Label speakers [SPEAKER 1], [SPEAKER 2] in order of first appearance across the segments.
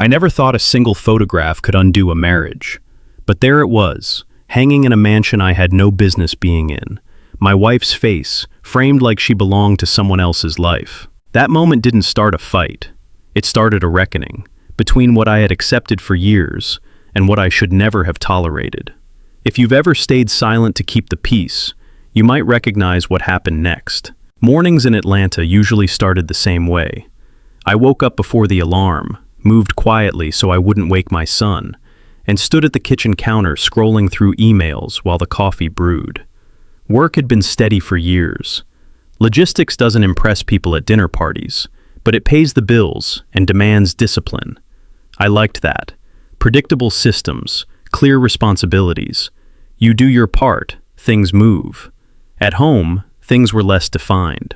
[SPEAKER 1] I never thought a single photograph could undo a marriage. But there it was, hanging in a mansion I had no business being in. My wife's face, framed like she belonged to someone else's life. That moment didn't start a fight. It started a reckoning between what I had accepted for years and what I should never have tolerated. If you've ever stayed silent to keep the peace, you might recognize what happened next. Mornings in Atlanta usually started the same way. I woke up before the alarm, moved quietly so I wouldn't wake my son, and stood at the kitchen counter scrolling through emails while the coffee brewed. Work had been steady for years. Logistics doesn't impress people at dinner parties, but it pays the bills and demands discipline. I liked that. Predictable systems, clear responsibilities. You do your part, things move. At home, things were less defined.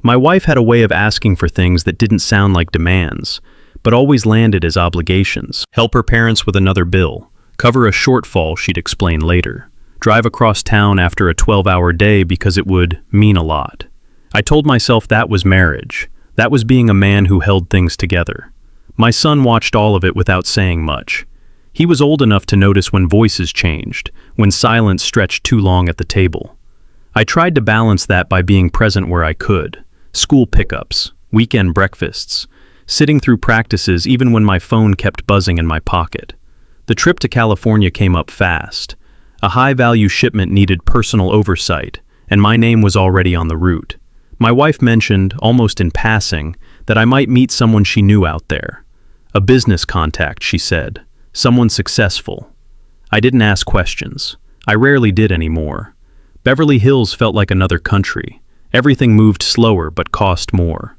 [SPEAKER 1] My wife had a way of asking for things that didn't sound like demands, but always landed as obligations. Help her parents with another bill, cover a shortfall she'd explain later, drive across town after a 12-hour day because it would mean a lot. I told myself that was marriage. That was being a man who held things together. My son watched all of it without saying much. He was old enough to notice when voices changed, when silence stretched too long at the table. I tried to balance that by being present where I could. School pickups, weekend breakfasts, sitting through practices even when my phone kept buzzing in my pocket. The trip to California came up fast. A high-value shipment needed personal oversight, and my name was already on the route. My wife mentioned, almost in passing, that I might meet someone she knew out there. A business contact, she said. Someone successful. I didn't ask questions. I rarely did anymore. Beverly Hills felt like another country. Everything moved slower but cost more.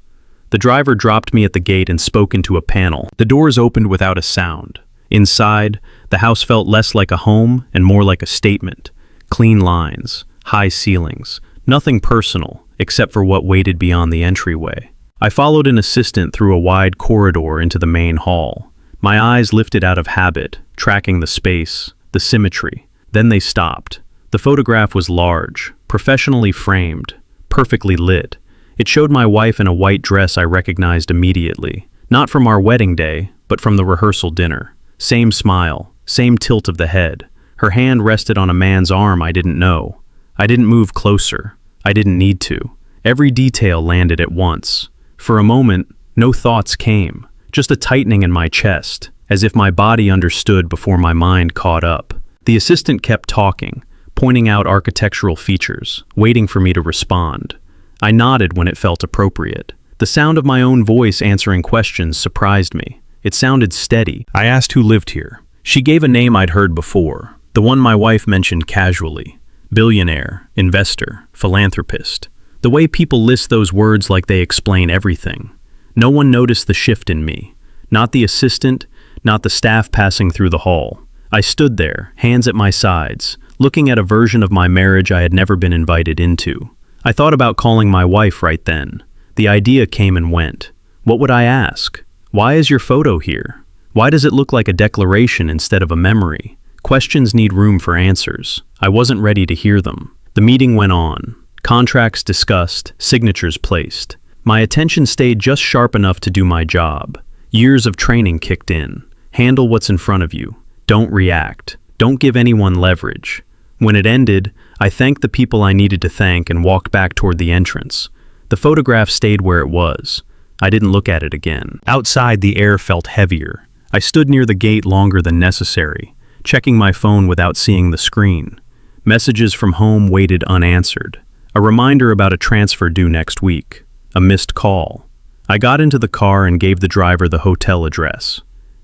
[SPEAKER 1] The driver dropped me at the gate and spoke into a panel. The doors opened without a sound. Inside, the house felt less like a home and more like a statement. Clean lines, high ceilings, nothing personal except for what waited beyond the entryway. I followed an assistant through a wide corridor into the main hall. My eyes lifted out of habit, tracking the space, the symmetry. Then they stopped. The photograph was large, professionally framed, perfectly lit. It showed my wife in a white dress I recognized immediately, not from our wedding day, but from the rehearsal dinner. Same smile, same tilt of the head. Her hand rested on a man's arm I didn't know. I didn't move closer. I didn't need to. Every detail landed at once. For a moment, no thoughts came, just a tightening in my chest, as if my body understood before my mind caught up. The assistant kept talking, pointing out architectural features, waiting for me to respond. I nodded when it felt appropriate. The sound of my own voice answering questions surprised me. It sounded steady. I asked who lived here. She gave a name I'd heard before, the one my wife mentioned casually. Billionaire, investor, philanthropist. The way people list those words like they explain everything. No one noticed the shift in me. Not the assistant, not the staff passing through the hall. I stood there, hands at my sides, looking at a version of my marriage I had never been invited into. I thought about calling my wife right then. The idea came and went. What would I ask? Why is your photo here? Why does it look like a declaration instead of a memory? Questions need room for answers. I wasn't ready to hear them. The meeting went on. Contracts discussed, signatures placed. My attention stayed just sharp enough to do my job. Years of training kicked in. Handle what's in front of you. Don't react. Don't give anyone leverage. When it ended, I thanked the people I needed to thank and walked back toward the entrance. The photograph stayed where it was. I didn't look at it again. Outside, the air felt heavier. I stood near the gate longer than necessary, checking my phone without seeing the screen. Messages from home waited unanswered. A reminder about a transfer due next week. A missed call. I got into the car and gave the driver the hotel address.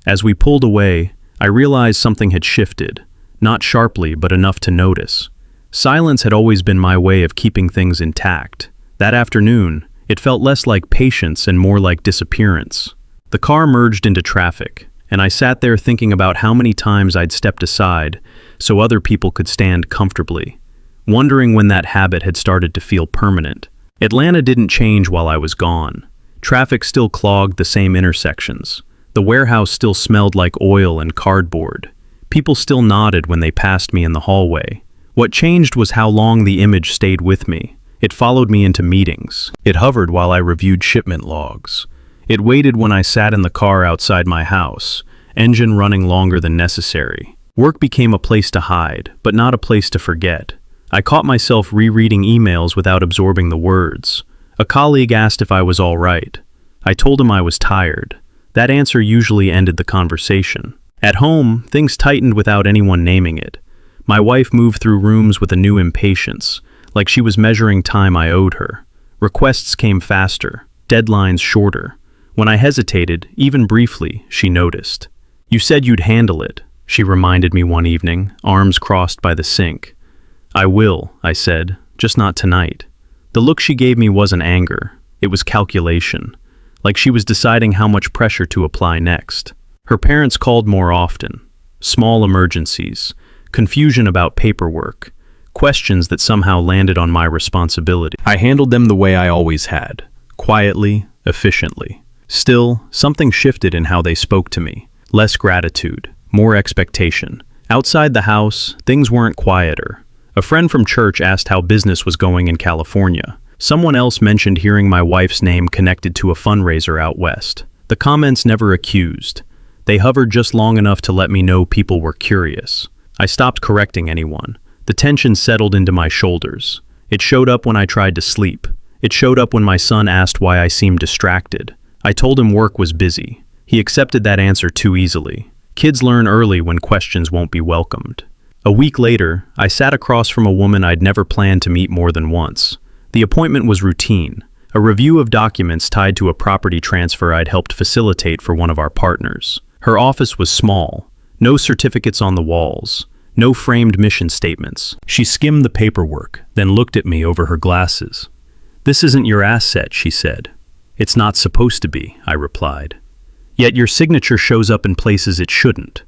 [SPEAKER 1] As we pulled away, I realized something had shifted. Not sharply, but enough to notice. Silence had always been my way of keeping things intact. That afternoon, it felt less like patience and more like disappearance. The car merged into traffic, and I sat there thinking about how many times I'd stepped aside so other people could stand comfortably, wondering when that habit had started to feel permanent. Atlanta didn't change while I was gone. Traffic still clogged the same intersections. The warehouse still smelled like oil and cardboard. People still nodded when they passed me in the hallway. What changed was how long the image stayed with me. It followed me into meetings. It hovered while I reviewed shipment logs. It waited when I sat in the car outside my house, engine running longer than necessary. Work became a place to hide, but not a place to forget. I caught myself rereading emails without absorbing the words. A colleague asked if I was all right. I told him I was tired. That answer usually ended the conversation. At home, things tightened without anyone naming it. My wife moved through rooms with a new impatience, like she was measuring time I owed her. Requests came faster, deadlines shorter. When I hesitated, even briefly, she noticed. "You said you'd handle it," she reminded me one evening, arms crossed by the sink. "I will," I said, "just not tonight." The look she gave me wasn't anger, it was calculation, like she was deciding how much pressure to apply next. Her parents called more often. Small emergencies, confusion about paperwork, questions that somehow landed on my responsibility. I handled them the way I always had, quietly, efficiently. Still, something shifted in how they spoke to me. Less gratitude, more expectation. Outside the house, things weren't quieter. A friend from church asked how business was going in California. Someone else mentioned hearing my wife's name connected to a fundraiser out west. The comments never accused. They hovered just long enough to let me know people were curious. I stopped correcting anyone. The tension settled into my shoulders. It showed up when I tried to sleep. It showed up when my son asked why I seemed distracted. I told him work was busy. He accepted that answer too easily. Kids learn early when questions won't be welcomed. A week later, I sat across from a woman I'd never planned to meet more than once. The appointment was routine, a review of documents tied to a property transfer I'd helped facilitate for one of our partners. Her office was small, no certificates on the walls, no framed mission statements. She skimmed the paperwork, then looked at me over her glasses. "This isn't your asset," she said. "It's not supposed to be," I replied. "Yet your signature shows up in places it shouldn't."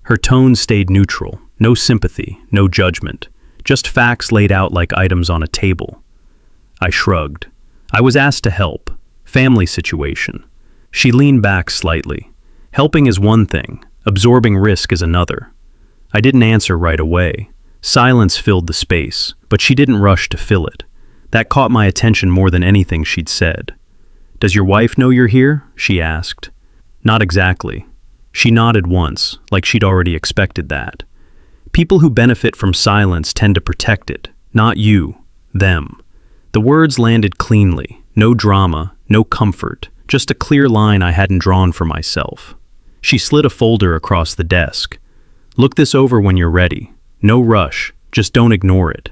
[SPEAKER 1] Her tone stayed neutral, no sympathy, no judgment, just facts laid out like items on a table. I shrugged. I was asked to help. Family situation. She leaned back slightly. Helping is one thing, absorbing risk is another. I didn't answer right away. Silence filled the space, but she didn't rush to fill it. That caught my attention more than anything she'd said. "Does your wife know you're here?" she asked. "Not exactly." She nodded once, like she'd already expected that. People who benefit from silence tend to protect it, not you, them. The words landed cleanly, no drama, no comfort, just a clear line I hadn't drawn for myself. She slid a folder across the desk. "Look this over when you're ready. No rush, just don't ignore it."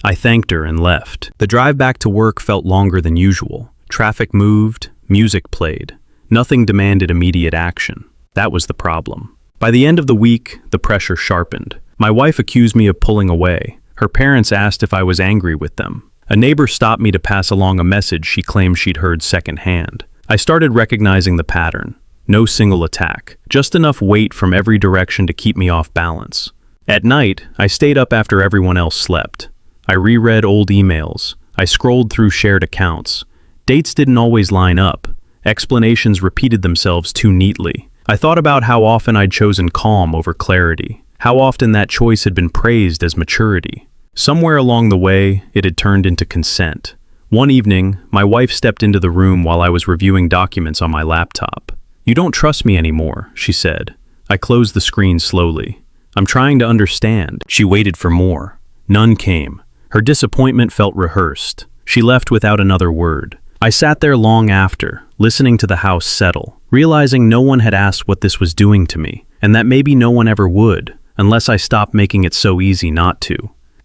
[SPEAKER 1] I thanked her and left. The drive back to work felt longer than usual. Traffic moved, music played. Nothing demanded immediate action. That was the problem. By the end of the week, the pressure sharpened. My wife accused me of pulling away. Her parents asked if I was angry with them. A neighbor stopped me to pass along a message she claimed she'd heard secondhand. I started recognizing the pattern. No single attack, just enough weight from every direction to keep me off balance. At night, I stayed up after everyone else slept. I reread old emails. I scrolled through shared accounts. Dates didn't always line up. Explanations repeated themselves too neatly. I thought about how often I'd chosen calm over clarity, how often that choice had been praised as maturity. Somewhere along the way, it had turned into consent. One evening, my wife stepped into the room while I was reviewing documents on my laptop. "You don't trust me anymore," she said. I closed the screen slowly. "I'm trying to understand." She waited for more. None came. Her disappointment felt rehearsed. She left without another word. I sat there long after, listening to the house settle, realizing no one had asked what this was doing to me, and that maybe no one ever would, unless I stopped making it so easy not to.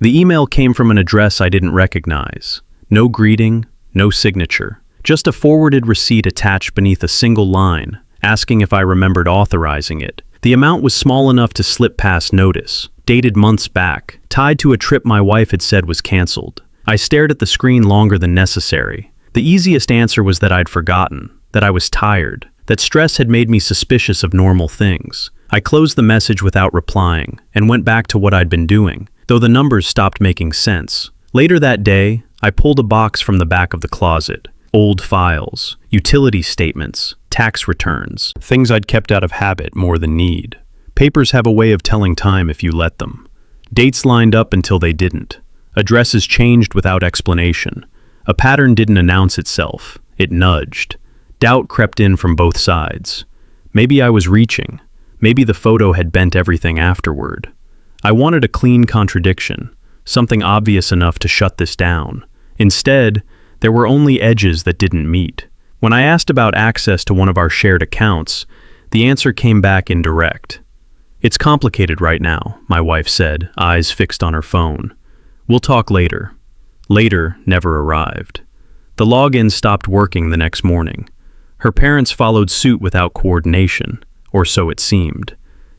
[SPEAKER 1] The email came from an address I didn't recognize. No greeting, no signature. Just a forwarded receipt attached beneath a single line, asking if I remembered authorizing it. The amount was small enough to slip past notice, dated months back, tied to a trip my wife had said was canceled. I stared at the screen longer than necessary. The easiest answer was that I'd forgotten, that I was tired, that stress had made me suspicious of normal things. I closed the message without replying and went back to what I'd been doing, though the numbers stopped making sense. Later that day, I pulled a box from the back of the closet. Old files, utility statements, tax returns, things I'd kept out of habit more than need. Papers have a way of telling time if you let them. Dates lined up until they didn't. Addresses changed without explanation. A pattern didn't announce itself, it nudged. Doubt crept in from both sides. Maybe I was reaching. Maybe the photo had bent everything afterward. I wanted a clean contradiction, something obvious enough to shut this down. Instead, there were only edges that didn't meet. When I asked about access to one of our shared accounts, the answer came back indirect. "It's complicated right now," my wife said, eyes fixed on her phone. "We'll talk later." Later never arrived. The login stopped working the next morning. Her parents followed suit without coordination, or so it seemed.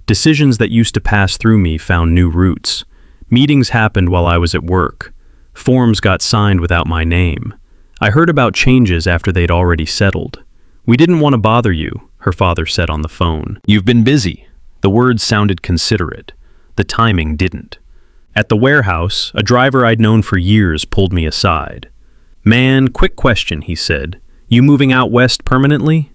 [SPEAKER 1] Decisions that used to pass through me found new routes. Meetings happened while I was at work. Forms got signed without my name. I heard about changes after they'd already settled. "We didn't want to bother you," her father said on the phone. "You've been busy." The words sounded considerate. The timing didn't. At the warehouse, a driver I'd known for years pulled me aside. "Man, quick question," he said. "You moving out west permanently?"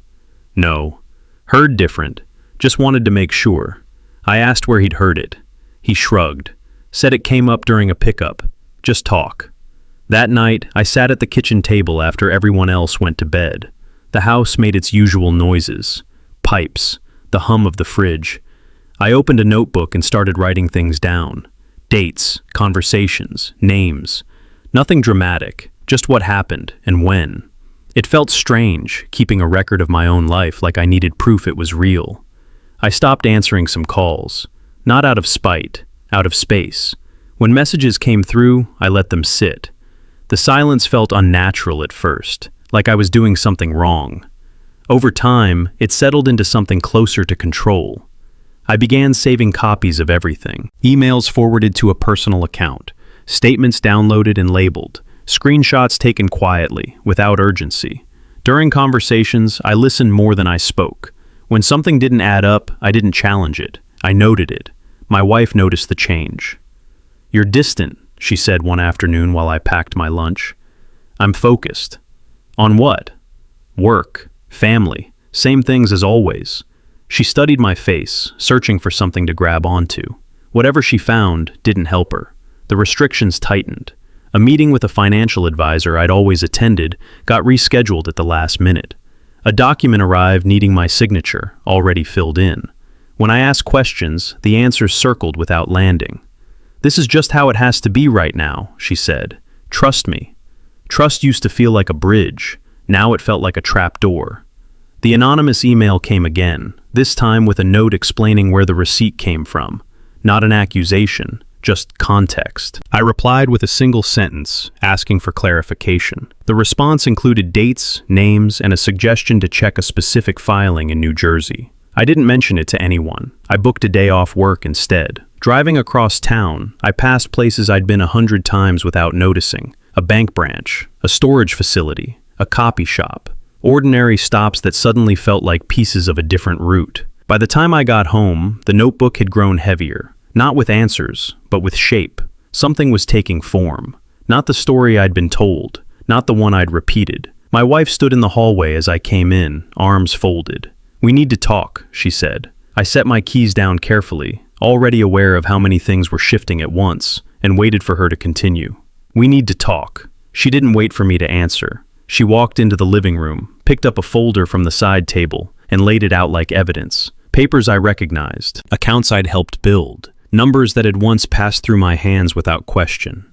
[SPEAKER 1] "No. Heard different. Just wanted to make sure." I asked where he'd heard it. He shrugged. Said it came up during a pickup. Just talk. That night, I sat at the kitchen table after everyone else went to bed. The house made its usual noises. Pipes, the hum of the fridge. I opened a notebook and started writing things down. Dates, conversations, names. Nothing dramatic, just what happened and when. It felt strange, keeping a record of my own life like I needed proof it was real. I stopped answering some calls. Not out of spite, out of space. When messages came through, I let them sit. The silence felt unnatural at first, like I was doing something wrong. Over time, it settled into something closer to control. I began saving copies of everything. Emails forwarded to a personal account, statements downloaded and labeled, screenshots taken quietly, without urgency. During conversations, I listened more than I spoke. When something didn't add up, I didn't challenge it. I noted it. My wife noticed the change. "You're distant," she said one afternoon while I packed my lunch. "I'm focused." "On what?" "Work, family, same things as always." She studied my face, searching for something to grab onto. Whatever she found didn't help her. The restrictions tightened. A meeting with a financial advisor I'd always attended got rescheduled at the last minute. A document arrived needing my signature, already filled in. When I asked questions, the answers circled without landing. "This is just how it has to be right now," she said. "Trust me." Trust used to feel like a bridge. Now it felt like a trap door. The anonymous email came again, this time with a note explaining where the receipt came from. Not an accusation, just context. I replied with a single sentence, asking for clarification. The response included dates, names, and a suggestion to check a specific filing in New Jersey. I didn't mention it to anyone. I booked a day off work instead. Driving across town, I passed places I'd been 100 times without noticing. A bank branch, a storage facility, a copy shop. Ordinary stops that suddenly felt like pieces of a different route. By the time I got home, the notebook had grown heavier. Not with answers, but with shape. Something was taking form. Not the story I'd been told, not the one I'd repeated. My wife stood in the hallway as I came in, arms folded. "We need to talk," she said. I set my keys down carefully, already aware of how many things were shifting at once, and waited for her to continue. "We need to talk." She didn't wait for me to answer. She walked into the living room, picked up a folder from the side table, and laid it out like evidence. Papers I recognized, accounts I'd helped build, numbers that had once passed through my hands without question.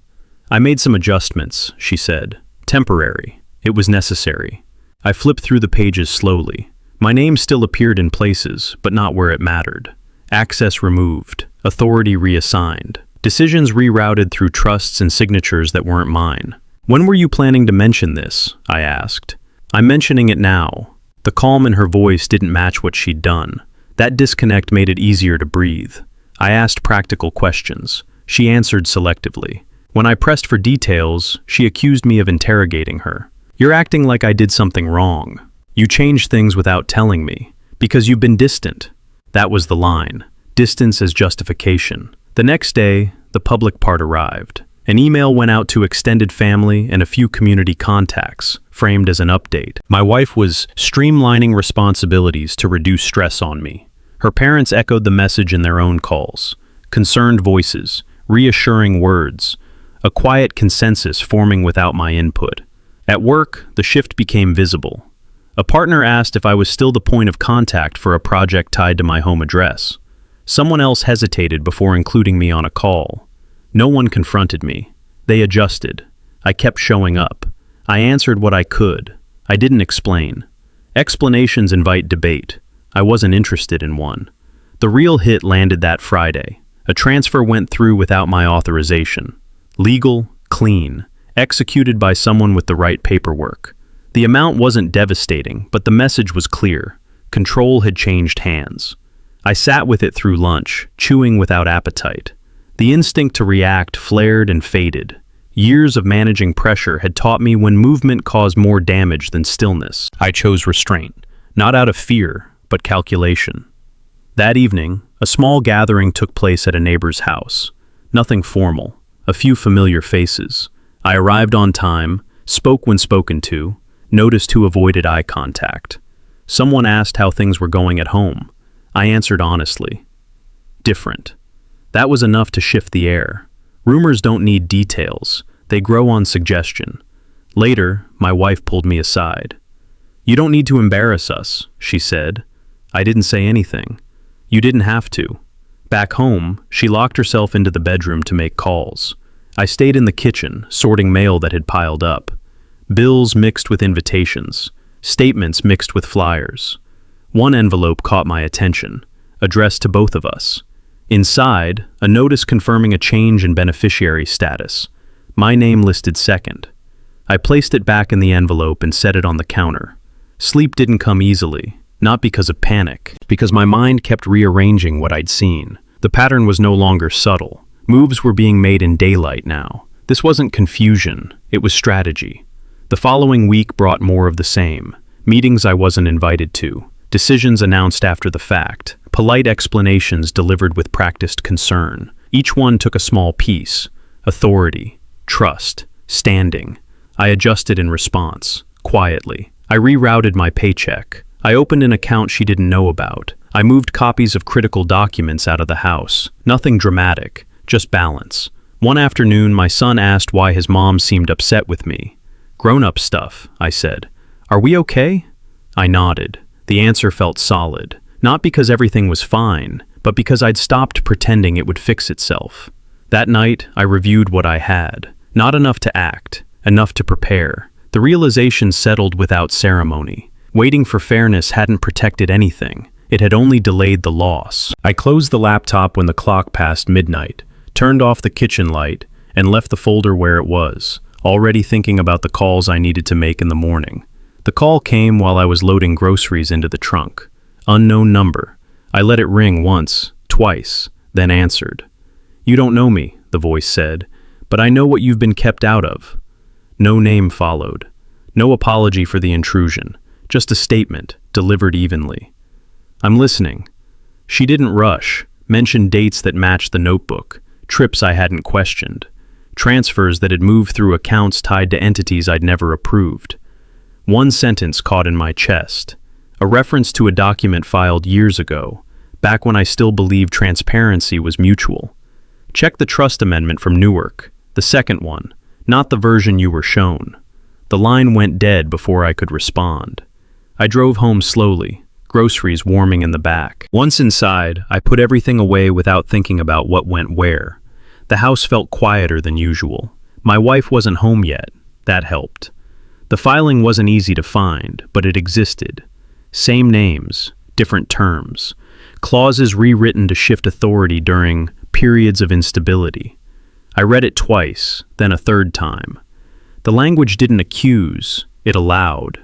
[SPEAKER 1] "I made some adjustments," she said. "Temporary. It was necessary." I flipped through the pages slowly. My name still appeared in places, but not where it mattered. Access removed, authority reassigned, decisions rerouted through trusts and signatures that weren't mine. "When were you planning to mention this?" I asked. "I'm mentioning it now." The calm in her voice didn't match what she'd done. That disconnect made it easier to breathe. I asked practical questions. She answered selectively. When I pressed for details, she accused me of interrogating her. "You're acting like I did something wrong. You changed things without telling me. Because you've been distant." That was the line. Distance as justification. The next day, the public part arrived. An email went out to extended family and a few community contacts, framed as an update. My wife was streamlining responsibilities to reduce stress on me. Her parents echoed the message in their own calls. Concerned voices, reassuring words, a quiet consensus forming without my input. At work, the shift became visible. A partner asked if I was still the point of contact for a project tied to my home address. Someone else hesitated before including me on a call. No one confronted me. They adjusted. I kept showing up. I answered what I could. I didn't explain. Explanations invite debate. I wasn't interested in one. The real hit landed that Friday. A transfer went through without my authorization. Legal, clean, executed by someone with the right paperwork. The amount wasn't devastating, but the message was clear. Control had changed hands. I sat with it through lunch, chewing without appetite. The instinct to react flared and faded. Years of managing pressure had taught me when movement caused more damage than stillness. I chose restraint, not out of fear, but calculation. That evening, a small gathering took place at a neighbor's house. Nothing formal, a few familiar faces. I arrived on time, spoke when spoken to, noticed who avoided eye contact. Someone asked how things were going at home. I answered honestly. Different. That was enough to shift the air. Rumors don't need details. They grow on suggestion. Later, my wife pulled me aside. "You don't need to embarrass us," she said. I didn't say anything. "You didn't have to." Back home, she locked herself into the bedroom to make calls. I stayed in the kitchen, sorting mail that had piled up. Bills mixed with invitations, statements mixed with flyers. One envelope caught my attention, addressed to both of us. Inside, a notice confirming a change in beneficiary status. My name listed second. I placed it back in the envelope and set it on the counter. Sleep didn't come easily, not because of panic, because my mind kept rearranging what I'd seen. The pattern was no longer subtle. Moves were being made in daylight now. This wasn't confusion, it was strategy. The following week brought more of the same. Meetings I wasn't invited to. Decisions announced after the fact. Polite explanations delivered with practiced concern. Each one took a small piece. Authority, trust, standing. I adjusted in response, quietly. I rerouted my paycheck. I opened an account she didn't know about. I moved copies of critical documents out of the house. Nothing dramatic, just balance. One afternoon, my son asked why his mom seemed upset with me. "Grown-up stuff," I said. "Are we okay?" I nodded. The answer felt solid. Not because everything was fine, but because I'd stopped pretending it would fix itself. That night, I reviewed what I had. Not enough to act, enough to prepare. The realization settled without ceremony. Waiting for fairness hadn't protected anything. It had only delayed the loss. I closed the laptop when the clock passed midnight, turned off the kitchen light, and left the folder where it was, already thinking about the calls I needed to make in the morning. The call came while I was loading groceries into the trunk. Unknown number. I let it ring once, twice, then answered. "You don't know me," the voice said, "but I know what you've been kept out of." No name followed. No apology for the intrusion. Just a statement, delivered evenly. "I'm listening." She didn't rush, mentioned dates that matched the notebook, trips I hadn't questioned, transfers that had moved through accounts tied to entities I'd never approved. One sentence caught in my chest, a reference to a document filed years ago, back when I still believed transparency was mutual. Check the trust amendment from Newark, the second one, not the version you were shown. The line went dead before I could respond. I drove home slowly, groceries warming in the back. Once inside, I put everything away without thinking about what went where. The house felt quieter than usual. My wife wasn't home yet. That helped. The filing wasn't easy to find, but it existed. Same names, different terms. Clauses rewritten to shift authority during periods of instability. I read it twice, then a third time. The language didn't accuse, it allowed.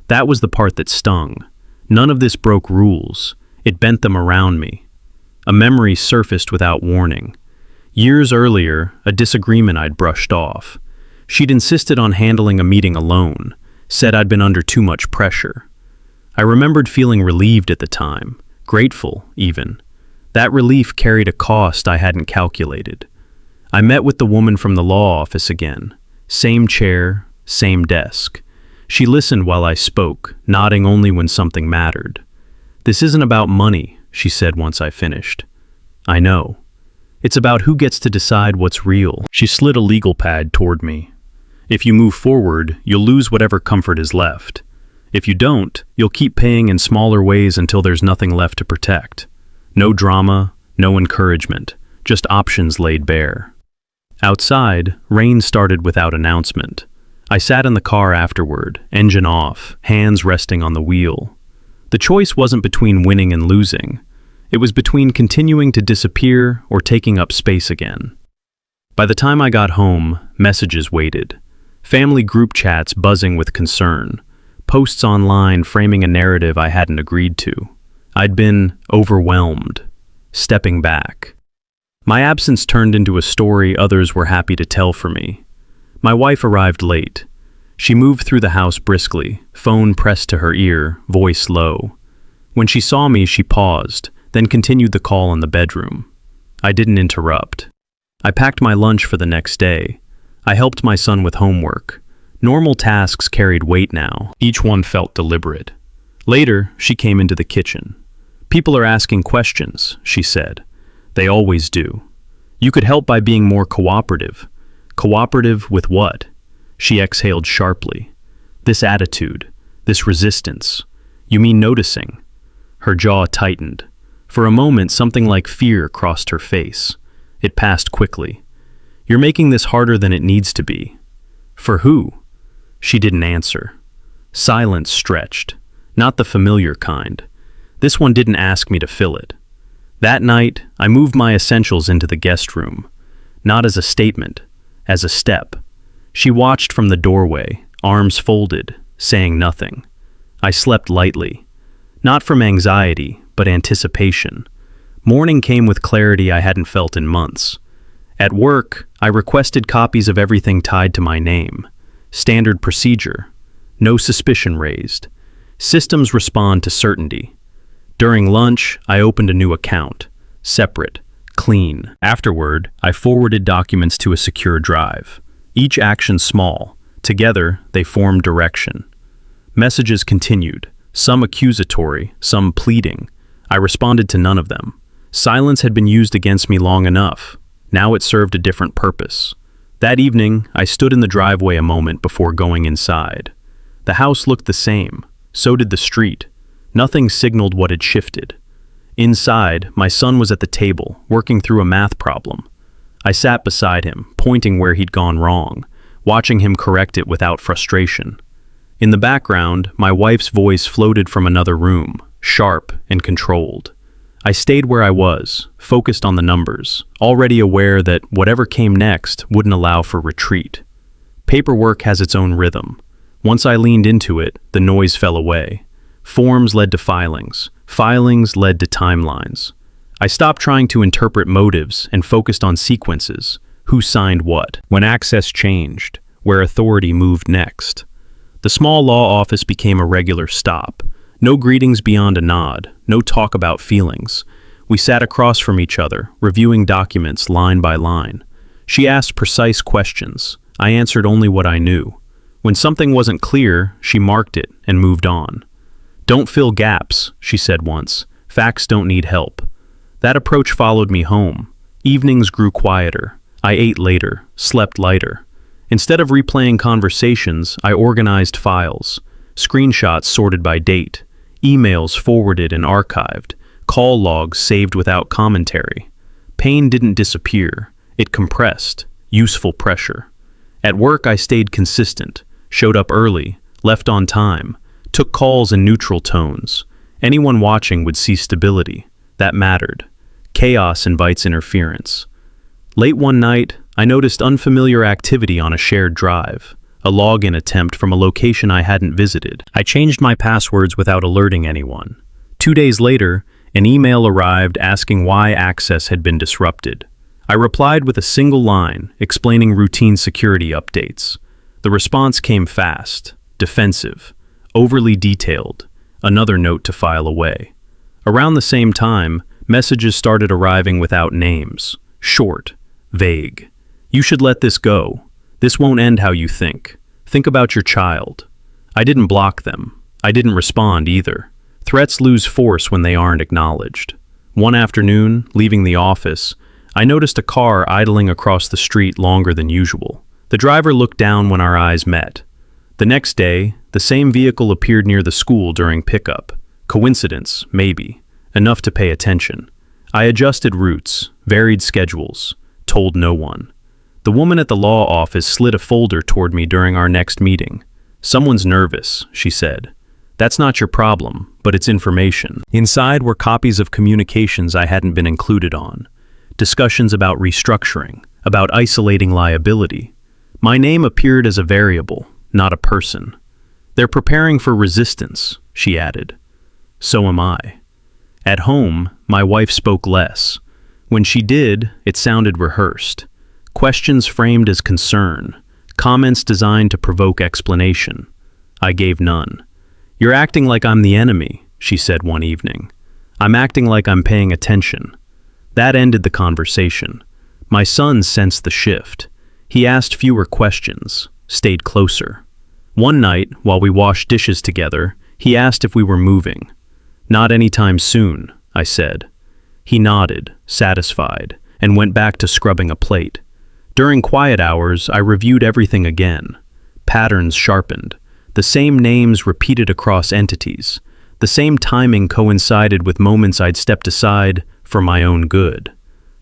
[SPEAKER 1] That was the part that stung. None of this broke rules. It bent them around me. A memory surfaced without warning. Years earlier, a disagreement I'd brushed off. She'd insisted on handling a meeting alone, said I'd been under too much pressure. I remembered feeling relieved at the time, grateful even. That relief carried a cost I hadn't calculated. I met with the woman from the law office again. Same chair, same desk. She listened while I spoke, nodding only when something mattered. "This isn't about money," she said once I finished. "I know. It's about who gets to decide what's real." She slid a legal pad toward me. "If you move forward, you'll lose whatever comfort is left. If you don't, you'll keep paying in smaller ways until there's nothing left to protect. No drama, no encouragement, just options laid bare. Outside, rain started without announcement. I sat in the car afterward, engine off, hands resting on the wheel. The choice wasn't between winning and losing. It was between continuing to disappear or taking up space again. By the time I got home, messages waited. Family group chats buzzing with concern. Posts online framing a narrative I hadn't agreed to. I'd been overwhelmed, stepping back. My absence turned into a story others were happy to tell for me. My wife arrived late. She moved through the house briskly, phone pressed to her ear, voice low. When she saw me, she paused, then continued the call in the bedroom. I didn't interrupt. I packed my lunch for the next day. I helped my son with homework. Normal tasks carried weight now. Each one felt deliberate. Later, she came into the kitchen. "People are asking questions," she said. "They always do. You could help by being more cooperative." Cooperative with what? She exhaled sharply. "This attitude, this resistance. You mean noticing?" Her jaw tightened. For a moment, something like fear crossed her face. It passed quickly. "You're making this harder than it needs to be." "For who?" She didn't answer. Silence stretched, not the familiar kind. This one didn't ask me to fill it. That night, I moved my essentials into the guest room, not as a statement, as a step. She watched from the doorway, arms folded, saying nothing. I slept lightly, not from anxiety, but anticipation. Morning came with clarity I hadn't felt in months. At work, I requested copies of everything tied to my name. Standard procedure. No suspicion raised. Systems respond to certainty. During lunch, I opened a new account. Separate. Clean. Afterward, I forwarded documents to a secure drive. Each action small. Together, they formed direction. Messages continued. Some accusatory, some pleading. I responded to none of them. Silence had been used against me long enough. Now it served a different purpose. That evening, I stood in the driveway a moment before going inside. The house looked the same. So did the street. Nothing signaled what had shifted. Inside, my son was at the table, working through a math problem. I sat beside him, pointing where he'd gone wrong, watching him correct it without frustration. In the background, my wife's voice floated from another room, sharp and controlled. I stayed where I was, focused on the numbers, already aware that whatever came next wouldn't allow for retreat. Paperwork has its own rhythm. Once I leaned into it, the noise fell away. Forms led to filings. Filings led to timelines. I stopped trying to interpret motives and focused on sequences. Who signed what? When access changed, where authority moved next. The small law office became a regular stop. No greetings beyond a nod, no talk about feelings. We sat across from each other, reviewing documents line by line. She asked precise questions. I answered only what I knew. When something wasn't clear, she marked it and moved on. "Don't fill gaps," she said once. "Facts don't need help." That approach followed me home. Evenings grew quieter. I ate later, slept lighter. Instead of replaying conversations, I organized files. Screenshots sorted by date. Emails forwarded and archived. Call logs saved without commentary. Pain didn't disappear. It compressed. Useful pressure. At work, I stayed consistent. Showed up early. Left on time. Took calls in neutral tones. Anyone watching would see stability. That mattered. Chaos invites interference. Late one night, I noticed unfamiliar activity on a shared drive. A login attempt from a location I hadn't visited. I changed my passwords without alerting anyone. 2 days later, an email arrived asking why access had been disrupted. I replied with a single line, explaining routine security updates. The response came fast, defensive, overly detailed, another note to file away. Around the same time, messages started arriving without names, short, vague. "You should let this go. This won't end how you think. Think about your child." I didn't block them. I didn't respond either. Threats lose force when they aren't acknowledged. One afternoon, leaving the office, I noticed a car idling across the street longer than usual. The driver looked down when our eyes met. The next day, the same vehicle appeared near the school during pickup. Coincidence, maybe. Enough to pay attention. I adjusted routes, varied schedules, told no one. The woman at the law office slid a folder toward me during our next meeting. "Someone's nervous," she said. "That's not your problem, but it's information." Inside were copies of communications I hadn't been included on. Discussions about restructuring, about isolating liability. My name appeared as a variable, not a person. "They're preparing for resistance," she added. So am I. At home, my wife spoke less. When she did, it sounded rehearsed. Questions framed as concern, comments designed to provoke explanation. I gave none. "You're acting like I'm the enemy," she said one evening. "I'm acting like I'm paying attention." That ended the conversation. My son sensed the shift. He asked fewer questions, stayed closer. One night, while we washed dishes together, he asked if we were moving. "Not anytime soon," I said. He nodded, satisfied, and went back to scrubbing a plate. During quiet hours, I reviewed everything again. Patterns sharpened. The same names repeated across entities. The same timing coincided with moments I'd stepped aside for my own good.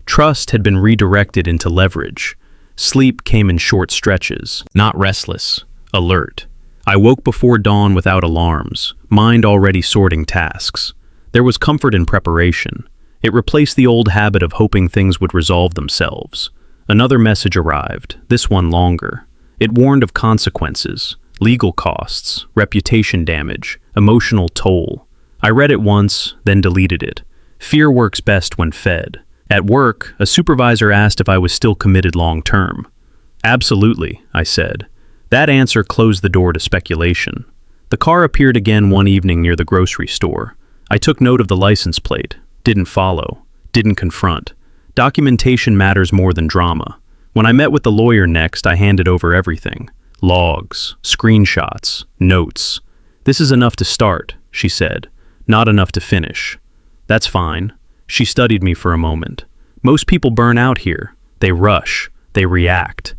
[SPEAKER 1] Trust had been redirected into leverage. Sleep came in short stretches, not restless, alert. I woke before dawn without alarms, mind already sorting tasks. There was comfort in preparation. It replaced the old habit of hoping things would resolve themselves. Another message arrived, this one longer. It warned of consequences, legal costs, reputation damage, emotional toll. I read it once, then deleted it. Fear works best when fed. At work, a supervisor asked if I was still committed long-term. "Absolutely," I said. That answer closed the door to speculation. The car appeared again one evening near the grocery store. I took note of the license plate, didn't follow, didn't confront. Documentation matters more than drama. When I met with the lawyer next, I handed over everything. Logs, screenshots, notes. "This is enough to start," she said. "Not enough to finish." "That's fine." She studied me for a moment. "Most people burn out here. They rush. They react.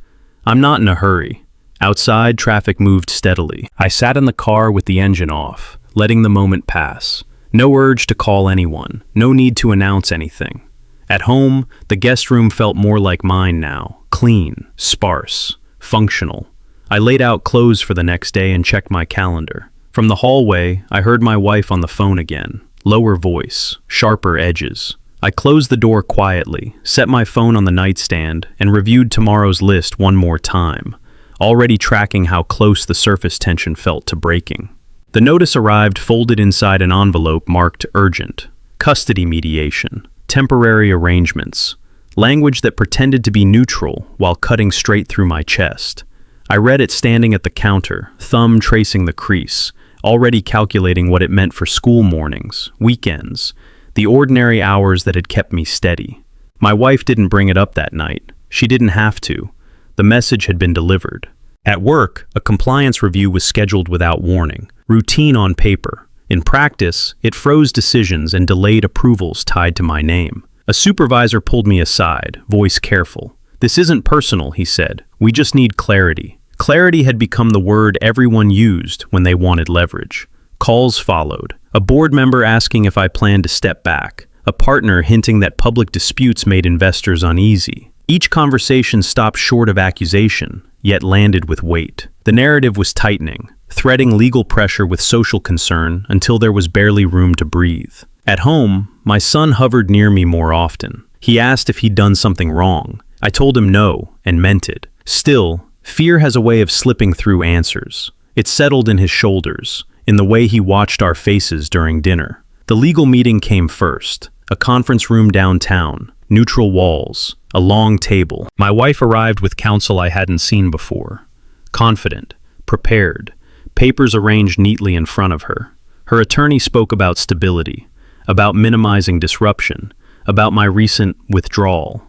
[SPEAKER 1] I'm not in a hurry." Outside, traffic moved steadily. I sat in the car with the engine off, letting the moment pass. No urge to call anyone. No need to announce anything. At home, the guest room felt more like mine now. Clean, sparse, functional. I laid out clothes for the next day and checked my calendar. From the hallway, I heard my wife on the phone again. Lower voice, sharper edges. I closed the door quietly, set my phone on the nightstand, and reviewed tomorrow's list one more time, already tracking how close the surface tension felt to breaking. The notice arrived folded inside an envelope marked urgent. Custody mediation. Temporary arrangements. Language that pretended to be neutral while cutting straight through my chest. I read it standing at the counter, thumb tracing the crease, already calculating what it meant for school mornings, weekends, the ordinary hours that had kept me steady. My wife didn't bring it up that night. She didn't have to. The message had been delivered. At work, a compliance review was scheduled without warning, routine on paper. In practice, it froze decisions and delayed approvals tied to my name. A supervisor pulled me aside, voice careful. "This isn't personal," he said. "We just need clarity." Clarity had become the word everyone used when they wanted leverage. Calls followed. A board member asking if I planned to step back. A partner hinting that public disputes made investors uneasy. Each conversation stopped short of accusation, yet landed with weight. The narrative was tightening, threading legal pressure with social concern until there was barely room to breathe. At home, my son hovered near me more often. He asked if he'd done something wrong. I told him no, and meant it. Still, fear has a way of slipping through answers. It settled in his shoulders, in the way he watched our faces during dinner. The legal meeting came first. A conference room downtown, neutral walls, a long table. My wife arrived with counsel I hadn't seen before. Confident, prepared, papers arranged neatly in front of her. Her attorney spoke about stability, about minimizing disruption, about my recent withdrawal.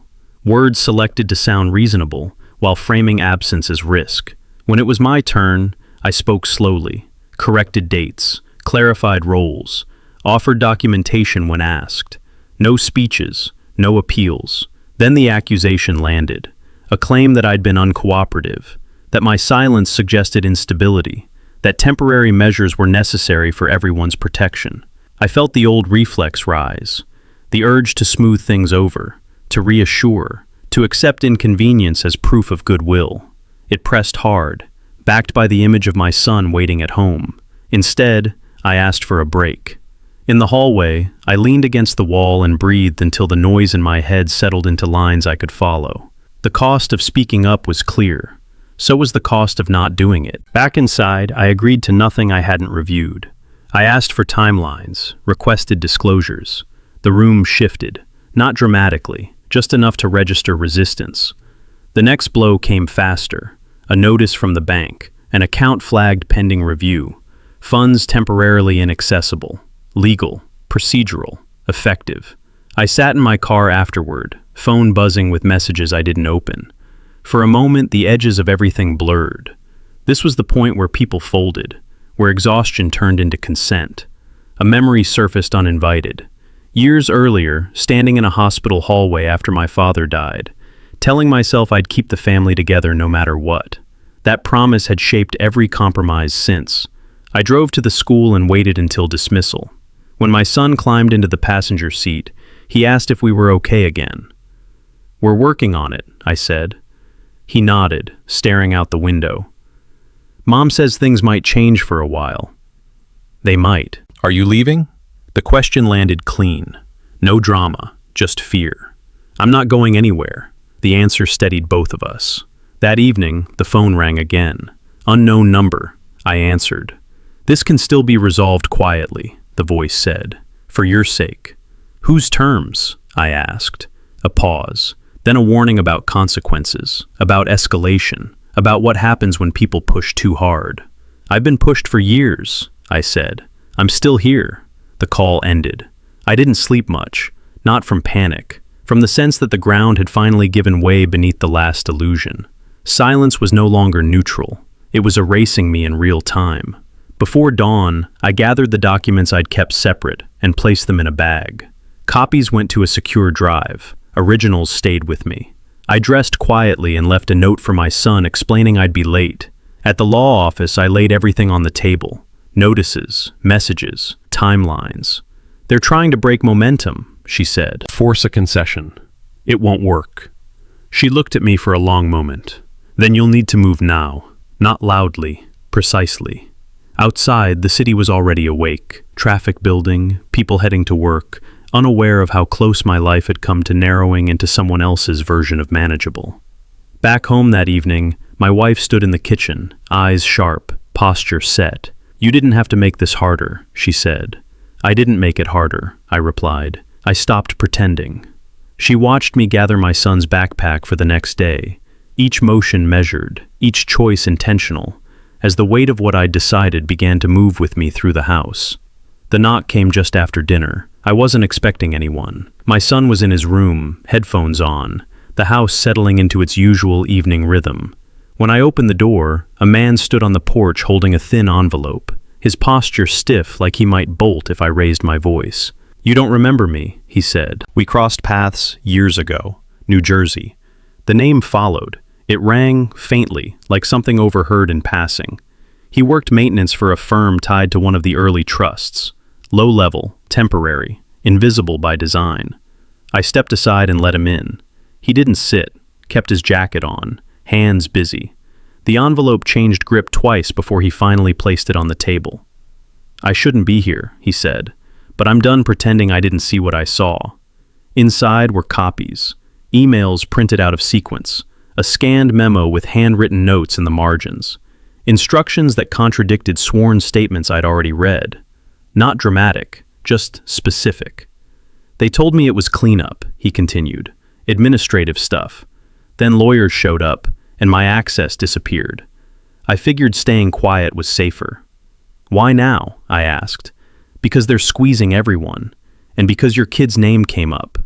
[SPEAKER 1] Words selected to sound reasonable, while framing absence as risk. When it was my turn, I spoke slowly, corrected dates, clarified roles, offered documentation when asked. No speeches, no appeals. Then the accusation landed, a claim that I'd been uncooperative. that my silence suggested instability, that temporary measures were necessary for everyone's protection. I felt the old reflex rise, the urge to smooth things over, to reassure, to accept inconvenience as proof of goodwill. It pressed hard, backed by the image of my son waiting at home. Instead, I asked for a break. In the hallway, I leaned against the wall and breathed until the noise in my head settled into lines I could follow. The cost of speaking up was clear. So was the cost of not doing it. Back inside, I agreed to nothing I hadn't reviewed. I asked for timelines, requested disclosures. The room shifted, not dramatically, just enough to register resistance. The next blow came faster. A notice from the bank, an account flagged pending review, funds temporarily inaccessible, legal, procedural, effective. I sat in my car afterward, phone buzzing with messages I didn't open. For a moment, the edges of everything blurred. This was the point where people folded, where exhaustion turned into consent. A memory surfaced uninvited. Years earlier, standing in a hospital hallway after my father died, telling myself I'd keep the family together no matter what. That promise had shaped every compromise since. I drove to the school and waited until dismissal. When my son climbed into the passenger seat, he asked if we were okay again. "We're working on it," I said. He nodded, staring out the window. "Mom says things might change for a while." They might.
[SPEAKER 2] Are you leaving?
[SPEAKER 1] The question landed clean. No drama, just fear. "I'm not going anywhere." The answer steadied both of us. That evening, the phone rang again. "Unknown number," I answered. "This can still be resolved quietly," the voice said. "For your sake." "Whose terms?" I asked. A pause, then a warning about consequences, about escalation, about what happens when people push too hard. "I've been pushed for years," I said. "I'm still here." The call ended. I didn't sleep much, not from panic, from the sense that the ground had finally given way beneath the last illusion. Silence was no longer neutral. It was erasing me in real time. Before dawn, I gathered the documents I'd kept separate and placed them in a bag. Copies went to a secure drive. Originals stayed with me. I dressed quietly and left a note for my son explaining I'd be late. At the law office, I laid everything on the table. Notices, messages, timelines. "They're trying to break momentum," she said.
[SPEAKER 2] Force a concession.
[SPEAKER 1] "It won't work." She looked at me for a long moment. "Then you'll need to move now. Not loudly, precisely." Outside, the city was already awake. Traffic building, people heading to work, unaware of how close my life had come to narrowing into someone else's version of manageable. Back home that evening, my wife stood in the kitchen, eyes sharp, posture set. "You didn't have to make this harder," she said. "I didn't make it harder," I replied. I stopped pretending. She watched me gather my son's backpack for the next day, each motion measured, each choice intentional, as the weight of what I'd decided began to move with me through the house. The knock came just after dinner. I wasn't expecting anyone. My son was in his room, headphones on, the house settling into its usual evening rhythm. When I opened the door, a man stood on the porch holding a thin envelope, his posture stiff like he might bolt if I raised my voice. "You don't remember me," he said. "We crossed paths years ago, New Jersey." The name followed. It rang faintly, like something overheard in passing. He worked maintenance for a firm tied to one of the early trusts. Low level, temporary, invisible by design. I stepped aside and let him in. He didn't sit, kept his jacket on, hands busy. The envelope changed grip twice before he finally placed it on the table. "I shouldn't be here," he said, "but I'm done pretending I didn't see what I saw." Inside were copies, emails printed out of sequence, a scanned memo with handwritten notes in the margins, instructions that contradicted sworn statements I'd already read. Not dramatic, just specific. "They told me it was cleanup," he continued, "administrative stuff. Then lawyers showed up, and my access disappeared. I figured staying quiet was safer." "Why now?" I asked. "Because they're squeezing everyone, and because your kid's name came up."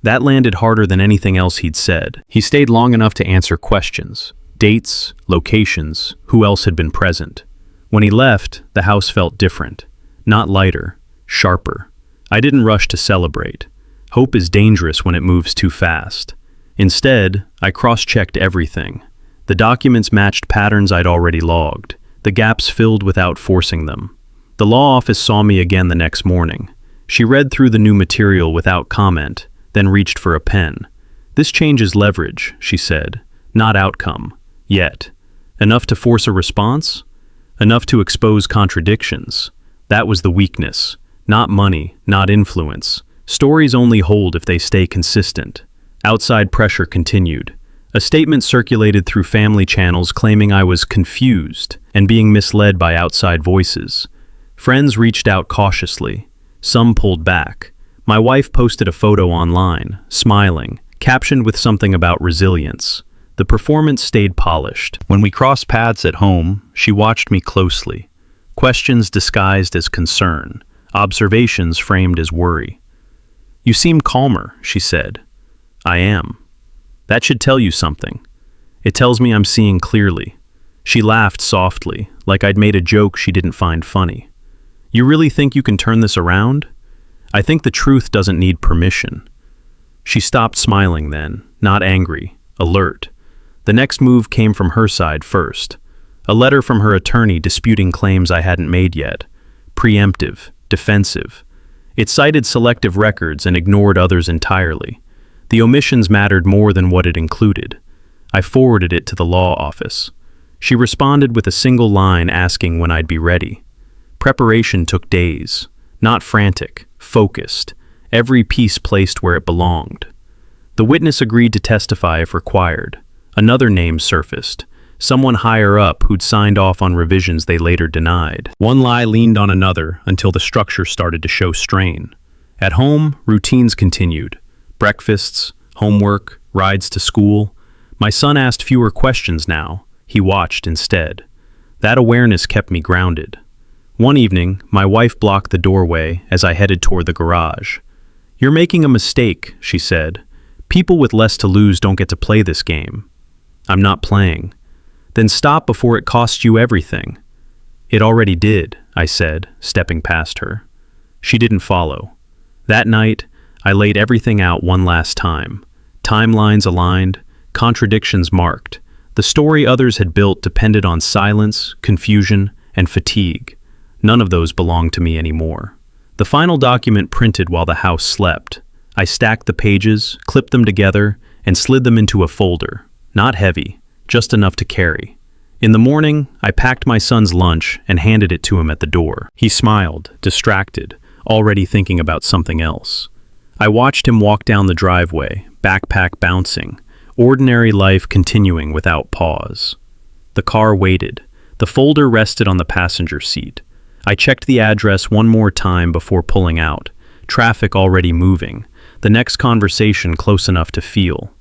[SPEAKER 1] That landed harder than anything else he'd said. He stayed long enough to answer questions. Dates, locations, who else had been present. When he left, the house felt different. Not lighter, sharper. I didn't rush to celebrate. Hope is dangerous when it moves too fast. Instead, I cross-checked everything. The documents matched patterns I'd already logged, the gaps filled without forcing them. The law office saw me again the next morning. She read through the new material without comment, then reached for a pen. "This changes leverage," she said, "not outcome. Yet. Enough to force a response? Enough to expose contradictions. That was the weakness. Not money, not influence. Stories only hold if they stay consistent." Outside pressure continued. A statement circulated through family channels claiming I was confused and being misled by outside voices. Friends reached out cautiously. Some pulled back. My wife posted a photo online, smiling, captioned with something about resilience. The performance stayed polished. When we crossed paths at home, she watched me closely. Questions disguised as concern, observations framed as worry. "You seem calmer," she said. "I am. That should tell you something. It tells me I'm seeing clearly." She laughed softly, like I'd made a joke she didn't find funny. "You really think you can turn this around? I think the truth doesn't need permission." She stopped smiling then, not angry, alert. The next move came from her side first. A letter from her attorney disputing claims I hadn't made yet. Preemptive, defensive. It cited selective records and ignored others entirely. The omissions mattered more than what it included. I forwarded it to the law office. She responded with a single line asking when I'd be ready. Preparation took days. Not frantic, focused. Every piece placed where it belonged. The witness agreed to testify if required. Another name surfaced. Someone higher up who'd signed off on revisions they later denied. One lie leaned on another until the structure started to show strain. At home, routines continued. Breakfasts, homework, rides to school. My son asked fewer questions now. He watched instead. That awareness kept me grounded. One evening, my wife blocked the doorway as I headed toward the garage. "You're making a mistake," she said. "People with less to lose don't get to play this game." "I'm not playing." "Then stop before it costs you everything." "It already did," I said, stepping past her. She didn't follow. That night, I laid everything out one last time. Timelines aligned, contradictions marked. The story others had built depended on silence, confusion, and fatigue. None of those belonged to me anymore. The final document printed while the house slept. I stacked the pages, clipped them together, and slid them into a folder. Not heavy, just enough to carry. In the morning, I packed my son's lunch and handed it to him at the door. He smiled, distracted, already thinking about something else. I watched him walk down the driveway, backpack bouncing, ordinary life continuing without pause. The car waited. The folder rested on the passenger seat. I checked the address one more time before pulling out. Traffic already moving. The next conversation close enough to feel.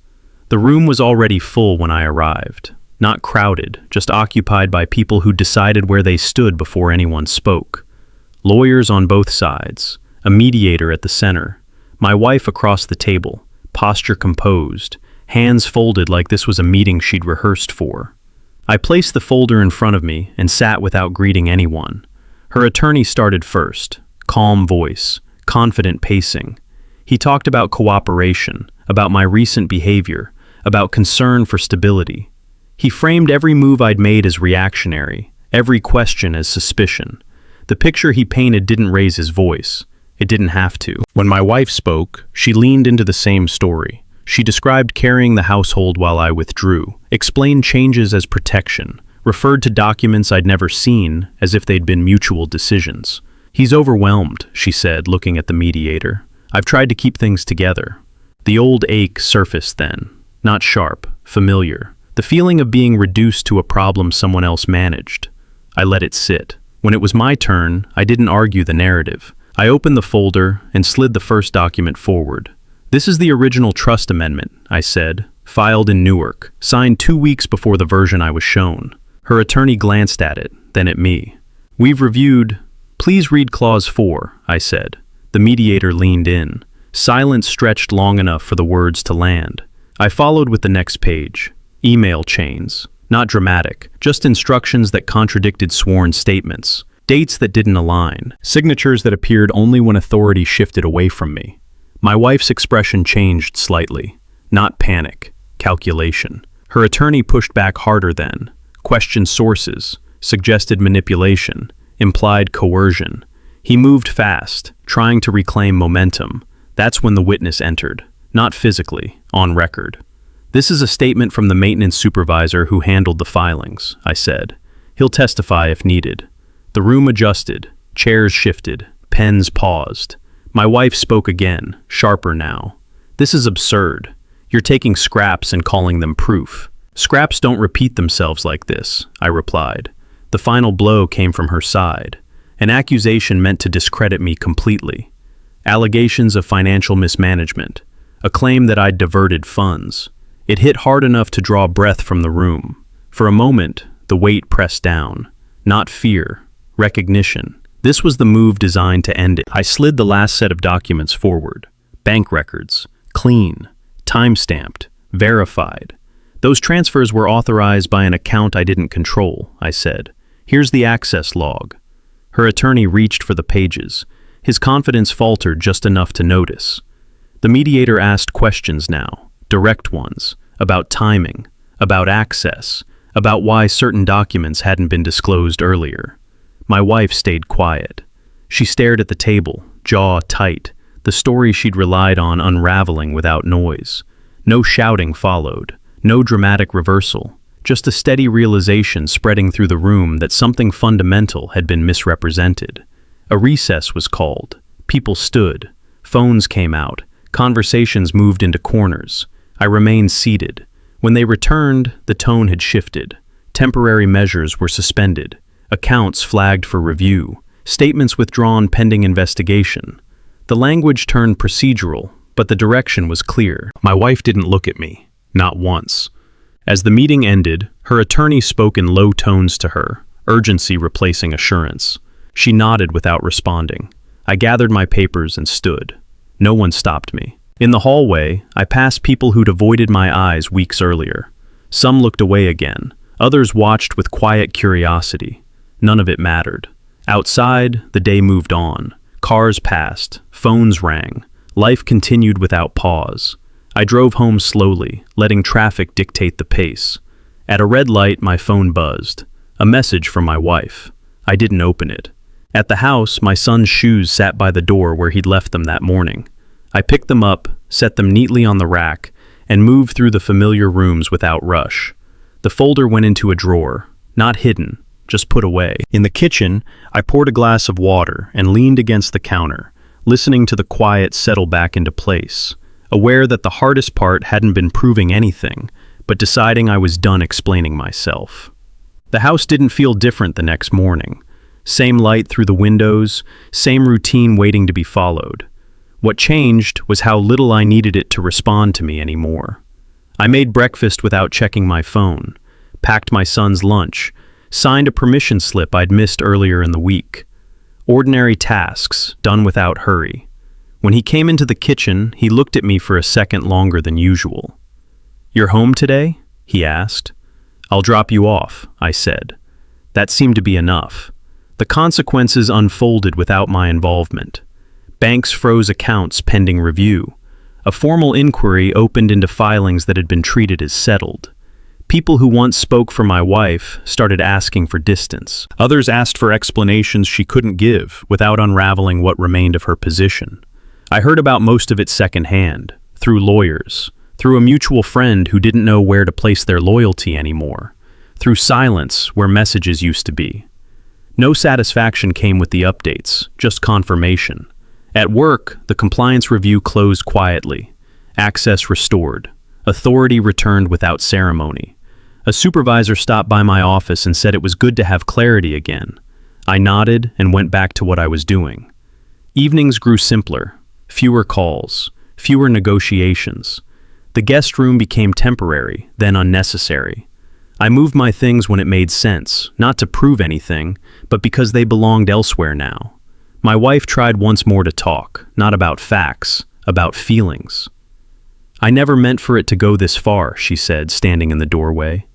[SPEAKER 1] The room was already full when I arrived. Not crowded, just occupied by people who decided where they stood before anyone spoke. Lawyers on both sides, a mediator at the center, my wife across the table, posture composed, hands folded like this was a meeting she'd rehearsed for. I placed the folder in front of me and sat without greeting anyone. Her attorney started first, calm voice, confident pacing. He talked about cooperation, about my recent behavior, about concern for stability. He framed every move I'd made as reactionary, every question as suspicion. The picture he painted didn't raise his voice. It didn't have to. When my wife spoke, she leaned into the same story. She described carrying the household while I withdrew, explained changes as protection, referred to documents I'd never seen as if they'd been mutual decisions. "He's overwhelmed," she said, looking at the mediator. "I've tried to keep things together." The old ache surfaced then, not sharp, familiar. The feeling of being reduced to a problem someone else managed. I let it sit. When it was my turn, I didn't argue the narrative. I opened the folder and slid the first document forward. "This is the original trust amendment," I said, filed in Newark, signed 2 weeks before the version I was shown. Her attorney glanced at it, then at me. "We've reviewed. Please read Clause 4, I said. The mediator leaned in. Silence stretched long enough for the words to land. I followed with the next page. Email chains. Not dramatic, just instructions that contradicted sworn statements. Dates that didn't align. Signatures that appeared only when authority shifted away from me. My wife's expression changed slightly. Not panic, calculation. Her attorney pushed back harder then, questioned sources, suggested manipulation, implied coercion. He moved fast, trying to reclaim momentum. That's when the witness entered, not physically, on record. "This is a statement from the maintenance supervisor who handled the filings," I said. "He'll testify if needed." The room adjusted, chairs shifted, pens paused. My wife spoke again, sharper now. "This is absurd. You're taking scraps and calling them proof." "Scraps don't repeat themselves like this," I replied. The final blow came from her side. An accusation meant to discredit me completely. Allegations of financial mismanagement. A claim that I'd diverted funds. It hit hard enough to draw breath from the room. For a moment, the weight pressed down. Not fear, recognition. This was the move designed to end it. I slid the last set of documents forward. Bank records. Clean. Time-stamped. Verified. "Those transfers were authorized by an account I didn't control," I said. "Here's the access log." Her attorney reached for the pages. His confidence faltered just enough to notice. The mediator asked questions now, direct ones, about timing, about access, about why certain documents hadn't been disclosed earlier. My wife stayed quiet. She stared at the table, jaw tight, the story she'd relied on unraveling without noise. No shouting followed, no dramatic reversal, just a steady realization spreading through the room that something fundamental had been misrepresented. A recess was called. People stood. Phones came out. Conversations moved into corners. I remained seated. When they returned, the tone had shifted. Temporary measures were suspended. Accounts flagged for review. Statements withdrawn pending investigation. The language turned procedural, but the direction was clear. My wife didn't look at me. Not once. As the meeting ended, her attorney spoke in low tones to her, urgency replacing assurance. She nodded without responding. I gathered my papers and stood. No one stopped me. In the hallway, I passed people who'd avoided my eyes weeks earlier. Some looked away again. Others watched with quiet curiosity. None of it mattered. Outside, the day moved on. Cars passed. Phones rang. Life continued without pause. I drove home slowly, letting traffic dictate the pace. At a red light, my phone buzzed. A message from my wife. I didn't open it. At the house, my son's shoes sat by the door where he'd left them that morning. I picked them up, set them neatly on the rack, and moved through the familiar rooms without rush. The folder went into a drawer, not hidden, just put away. In the kitchen, I poured a glass of water and leaned against the counter, listening to the quiet settle back into place, aware that the hardest part hadn't been proving anything, but deciding I was done explaining myself. The house didn't feel different the next morning. Same light through the windows, same routine waiting to be followed. What changed was how little I needed it to respond to me anymore. I made breakfast without checking my phone, packed my son's lunch, signed a permission slip I'd missed earlier in the week. Ordinary tasks, done without hurry. When he came into the kitchen, he looked at me for a second longer than usual. "You're home today?" he asked. "I'll drop you off," I said. That seemed to be enough. The consequences unfolded without my involvement. Banks froze accounts pending review. A formal inquiry opened into filings that had been treated as settled. People who once spoke for my wife started asking for distance. Others asked for explanations she couldn't give without unraveling what remained of her position. I heard about most of it secondhand, through lawyers, through a mutual friend who didn't know where to place their loyalty anymore, through silence where messages used to be. No satisfaction came with the updates, just confirmation. At work, the compliance review closed quietly. Access restored. Authority returned without ceremony. A supervisor stopped by my office and said it was good to have clarity again. I nodded and went back to what I was doing. Evenings grew simpler. Fewer calls. Fewer negotiations. The guest room became temporary, then unnecessary. I moved my things when it made sense, not to prove anything, but because they belonged elsewhere now. My wife tried once more to talk, not about facts, about feelings. "I never meant for it to go this far," she said, standing in the doorway.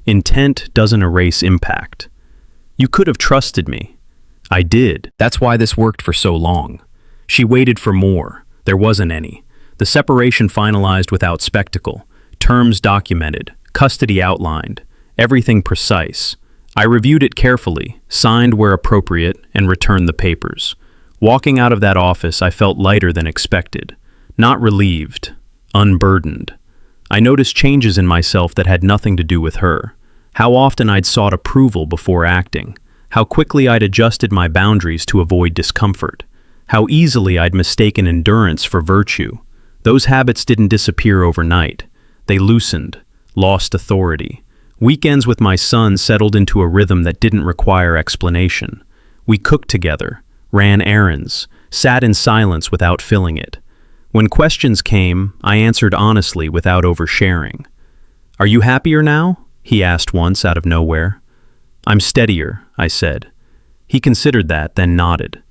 [SPEAKER 1] "Intent doesn't erase impact. You could have trusted me." "I did. That's why this worked for so long." She waited for more. There wasn't any. The separation finalized without spectacle. Terms documented. custody outlined, everything precise. I reviewed it carefully, signed where appropriate, and returned the papers. Walking out of that office, I felt lighter than expected. Not relieved, unburdened. I noticed changes in myself that had nothing to do with her. How often I'd sought approval before acting. How quickly I'd adjusted my boundaries to avoid discomfort. How easily I'd mistaken endurance for virtue. Those habits didn't disappear overnight. They loosened, lost authority. Weekends with my son settled into a rhythm that didn't require explanation. We cooked together, ran errands, sat in silence without filling it. When questions came, I answered honestly without oversharing. "Are you happier now?" he asked once out of nowhere. "I'm steadier," I said. He considered that, then nodded.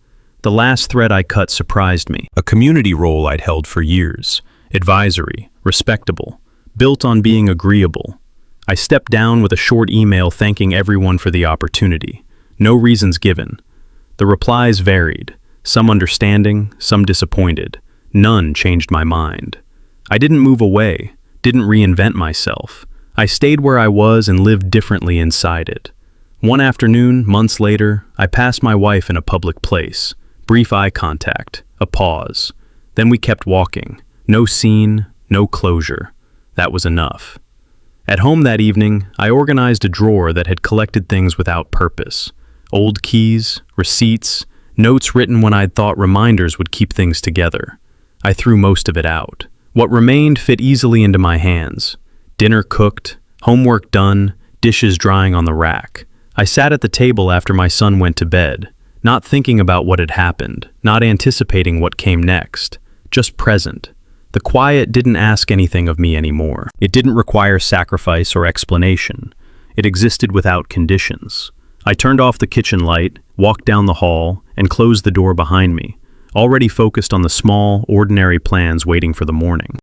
[SPEAKER 1] The last thread I cut surprised me. A community role I'd held for years. Advisory, respectable, built on being agreeable. I stepped down with a short email thanking everyone for the opportunity. No reasons given. The replies varied, some understanding, some disappointed. None changed my mind. I didn't move away, didn't reinvent myself. I stayed where I was and lived differently inside it. One afternoon, months later, I passed my wife in a public place. Brief eye contact, a pause. Then we kept walking. No scene, no closure. That was enough. At home that evening, I organized a drawer that had collected things without purpose. Old keys, receipts, notes written when I'd thought reminders would keep things together. I threw most of it out. What remained fit easily into my hands. Dinner cooked, homework done, dishes drying on the rack. I sat at the table after my son went to bed, not thinking about what had happened, not anticipating what came next, just present. The quiet didn't ask anything of me anymore. It didn't require sacrifice or explanation. It existed without conditions. I turned off the kitchen light, walked down the hall, and closed the door behind me, already focused on the small, ordinary plans waiting for the morning.